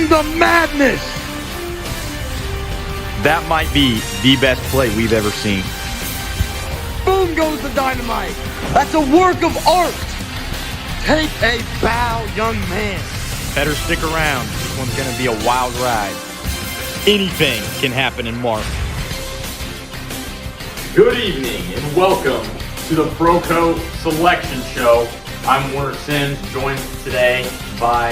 the madness. That might be the best play we've ever seen. Boom goes the dynamite. That's a work of art. Take a bow, young man. Better stick around. This one's going to be a wild ride. Anything can happen in March. Good evening and welcome to the Proco Selection Show. I'm Warner Sims, joined today by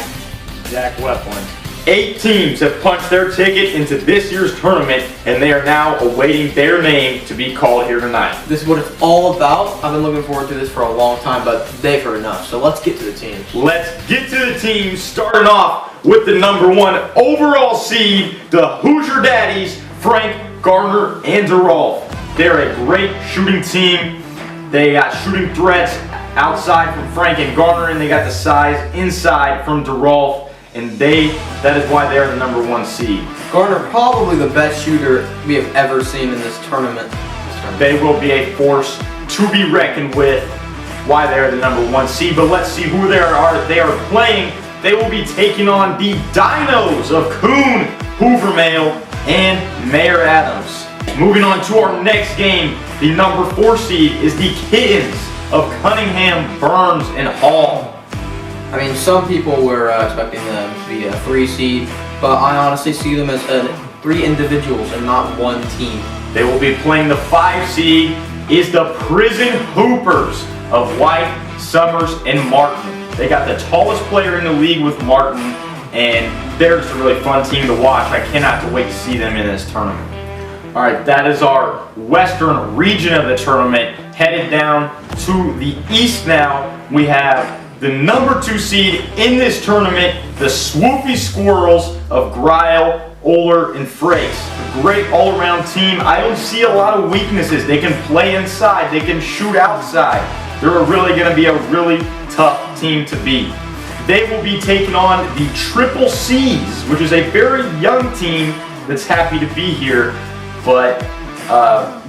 Zach Weflin. 8 teams have punched their ticket into this year's tournament, and they are now awaiting their name to be called here tonight. This is what it's all about. I've been looking forward to this for a long time, but they've heard enough. So let's get to the teams. Let's get to the teams, starting off with the number 1 overall seed, the Hoosier Daddies, Frank, Gardner, and DeRolf. They're a great shooting team. They got shooting threats outside from Frank and Gardner, and they got the size inside from DeRolf. And that is why they're the number 1 seed. Gardner, probably the best shooter we have ever seen in this tournament. They will be a force to be reckoned with, why they're the number 1 seed. But let's see who they are playing. They will be taking on the Dinos of Coon, Hoovermail, and Mayor Adams. Moving on to our next game, the number 4 seed is the Kittens of Cunningham, Burns, and Hall. I mean, some people were expecting them to be a 3 seed, but I honestly see them as 3 individuals and not 1 team. They will be playing the 5 seed is the Prison Hoopers of White, Summers, and Martin. They got the tallest player in the league with Martin, and they're just a really fun team to watch. I cannot wait to see them in this tournament. All right, that is our western region of the tournament. Headed down to the east now, we have the number 2 seed in this tournament, the Swoopy Squirrels of Greil, Oler, and Frakes. A great all-around team. I don't see a lot of weaknesses. They can play inside. They can shoot outside. They're really going to be a really tough team to beat. They will be taking on the Triple C's, which is a very young team that's happy to be here. But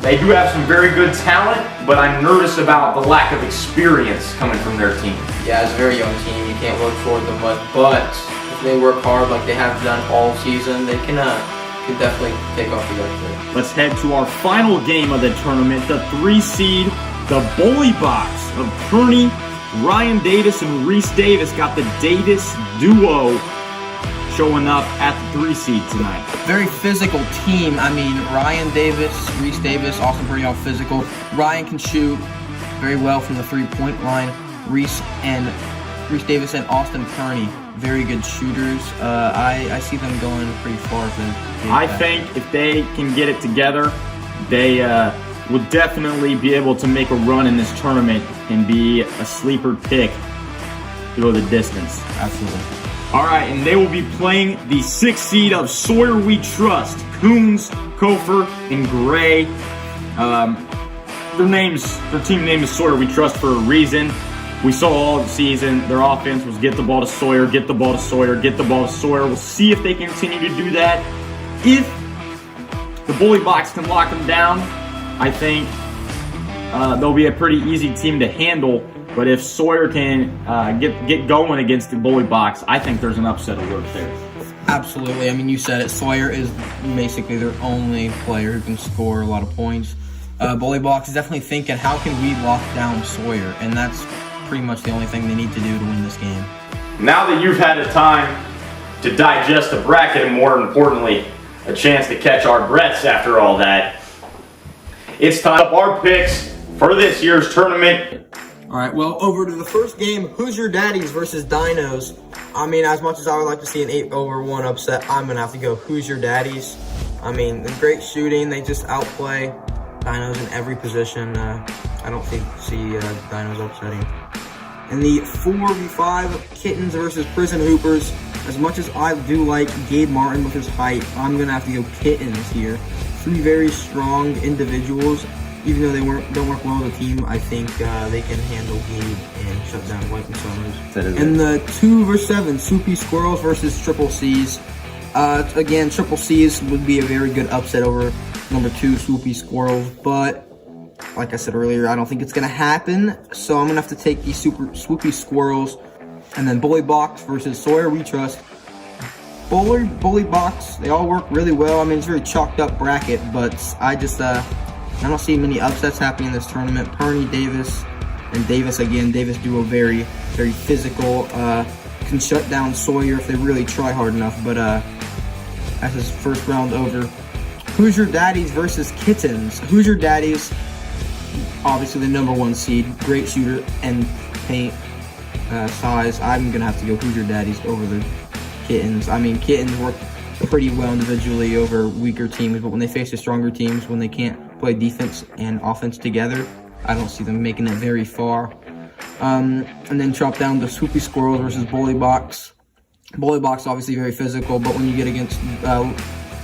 they do have some very good talent, but I'm nervous about the lack of experience coming from their team. Yeah, it's a very young team. You can't look forward to them much, but if they work hard like they have done all season, they can definitely take off the ledge there. Let's head to our final game of the tournament, the 3 seed, the Bully Box of Kearney. Ryan Davis and Reese Davis got the Davis duo showing up at the 3 seed tonight. Very physical team. I mean, Ryan Davis, Reese Davis, also pretty all physical. Ryan can shoot very well from the 3-point line. Reese Davis and Austin Kearney, very good shooters. I see them going pretty far. I think if they can get it together, they will definitely be able to make a run in this tournament and be a sleeper pick to go the distance. Absolutely. All right, and they will be playing the 6th seed of Sawyer We Trust, Coons, Kofer, and Gray. Their team name is Sawyer We Trust for a reason. We saw all the season, their offense was get the ball to Sawyer, get the ball to Sawyer, get the ball to Sawyer. We'll see if they continue to do that. If the Bully Box can lock them down, I think they'll be a pretty easy team to handle. But if Sawyer can get going against the Bully Box, I think there's an upset alert there. Absolutely. I mean, you said it. Sawyer is basically their only player who can score a lot of points. Bully Box is definitely thinking, how can we lock down Sawyer? And that's pretty much the only thing they need to do to win this game. Now that you've had a time to digest the bracket and, more importantly, a chance to catch our breaths after all that, it's time for our picks for this year's tournament. All right, well, over to the first game, Hoosier Daddies versus Dinos. I mean, as much as I would like to see an 8-1 upset, I'm going to have to go Hoosier Daddies. I mean, the great shooting, they just outplay Dinos in every position. I don't see Dinos upsetting. In the 4v5, Kittens versus Prison Hoopers. As much as I do like Gabe Martin with his height, I'm going to have to go Kittens here. 3 very strong individuals. Even though they don't work well as a team, I think they can handle Gabe and shut down White and Summers. And the 2v7, Soupy Squirrels versus Triple C's. Again, Triple C's would be a very good upset over number 2, Soupy Squirrels. But, like I said earlier, I don't think it's going to happen. So I'm going to have to take the Swoopy Squirrels. And then Bully Box versus Sawyer We Trust. Bully Box, they all work really well. I mean, it's a very chalked up bracket, but I don't see many upsets happening in this tournament. Perney, Davis, and Davis again. Davis duo very, very physical. Can shut down Sawyer if they really try hard enough, but that's his first round over. Hoosier Daddies versus Kittens. Hoosier Daddies, obviously the #1 seed, great shooter and paint size. I'm gonna have to go Hoosier Daddies over the Kittens. I mean, Kittens work pretty well individually over weaker teams, but when they face the stronger teams, when they can't play defense and offense together, I don't see them making it very far. And then chop down the Swoopy Squirrels versus Bully Box. Bully Box obviously very physical, but when you get against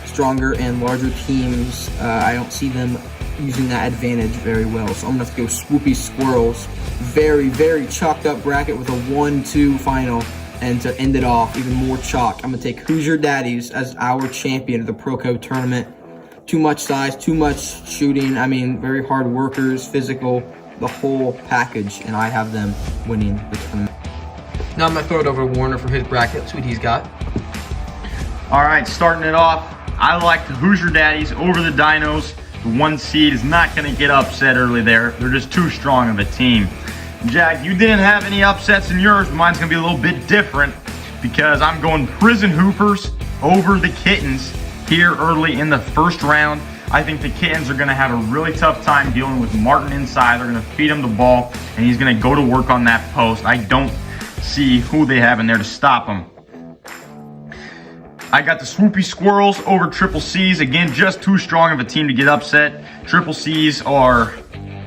stronger and larger teams, I don't see them using that advantage very well. So I'm gonna have to go Swoopy Squirrels. Very, very chalked up bracket with a 1-2 final. And to end it off, even more chalk, I'm gonna take Hoosier Daddies as our champion of the Proco tournament. Too much size, too much shooting. I mean, very hard workers, physical, the whole package, and I have them winning the tournament. Now I'm gonna throw it over to Warner for his bracket. Let's see what he's got. All right, starting it off, I like the Hoosier Daddies over the Dinos. The 1 seed is not going to get upset early there. They're just too strong of a team. Jack, you didn't have any upsets in yours. Mine's going to be a little bit different because I'm going Prison Hoopers over the Kittens here early in the first round. I think the Kittens are going to have a really tough time dealing with Martin inside. They're going to feed him the ball, and he's going to go to work on that post. I don't see who they have in there to stop him. I got the Swoopy Squirrels over Triple C's. Again, just too strong of a team to get upset. Triple C's are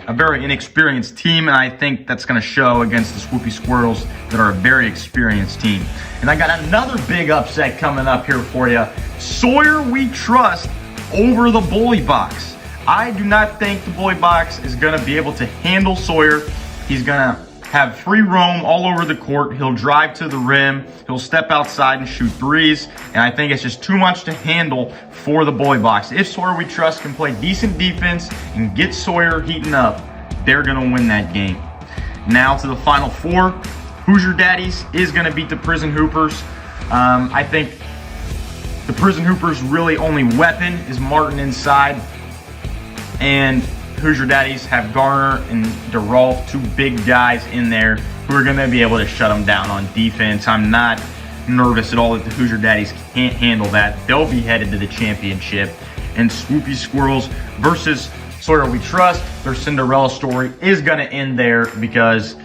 a very inexperienced team, and I think that's going to show against the Swoopy Squirrels that are a very experienced team. And I got another big upset coming up here for you. Sawyer We Trust over the Bully Box. I do not think the Bully Box is going to be able to handle Sawyer. He's going to have free roam all over the court. He'll drive to the rim. He'll step outside and shoot threes. And I think it's just too much to handle for the Bully Box. If Sawyer We Trust can play decent defense and get Sawyer heating up, they're going to win that game. Now to the Final Four. Hoosier Daddies is going to beat the Prison Hoopers. I think the Prison Hoopers' really only weapon is Martin inside. And Hoosier Daddies have Garner and DeRolf, 2 big guys in there who are going to be able to shut them down on defense. I'm not nervous at all that the Hoosier Daddies can't handle that. They'll be headed to the championship. And Swoopy Squirrels versus Sawyer We Trust, their Cinderella story is going to end there because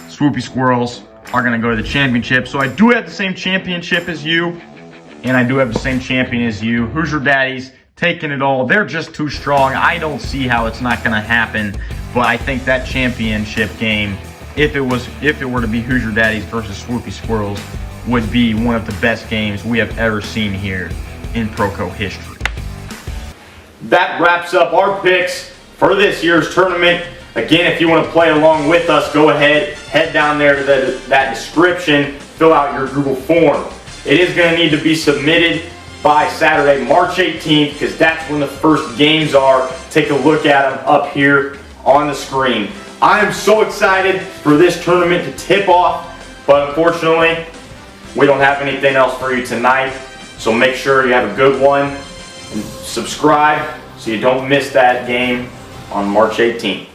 Swoopy Squirrels are going to go to the championship. So I do have the same championship as you, and I do have the same champion as you. Hoosier Daddies taking it all. They're just too strong. I don't see how it's not going to happen, but I think that championship game, if it were to be Hoosier Daddies versus Swoopy Squirrels, would be one of the best games we have ever seen here in Proco history. That wraps up our picks for this year's tournament. Again, if you want to play along with us, go ahead, head down there to that description, fill out your Google form. It is going to need to be submitted by Saturday, March 18th, because that's when the first games are. Take a look at them up here on the screen. I am so excited for this tournament to tip off, but unfortunately, we don't have anything else for you tonight. So make sure you have a good one and subscribe so you don't miss that game on March 18th.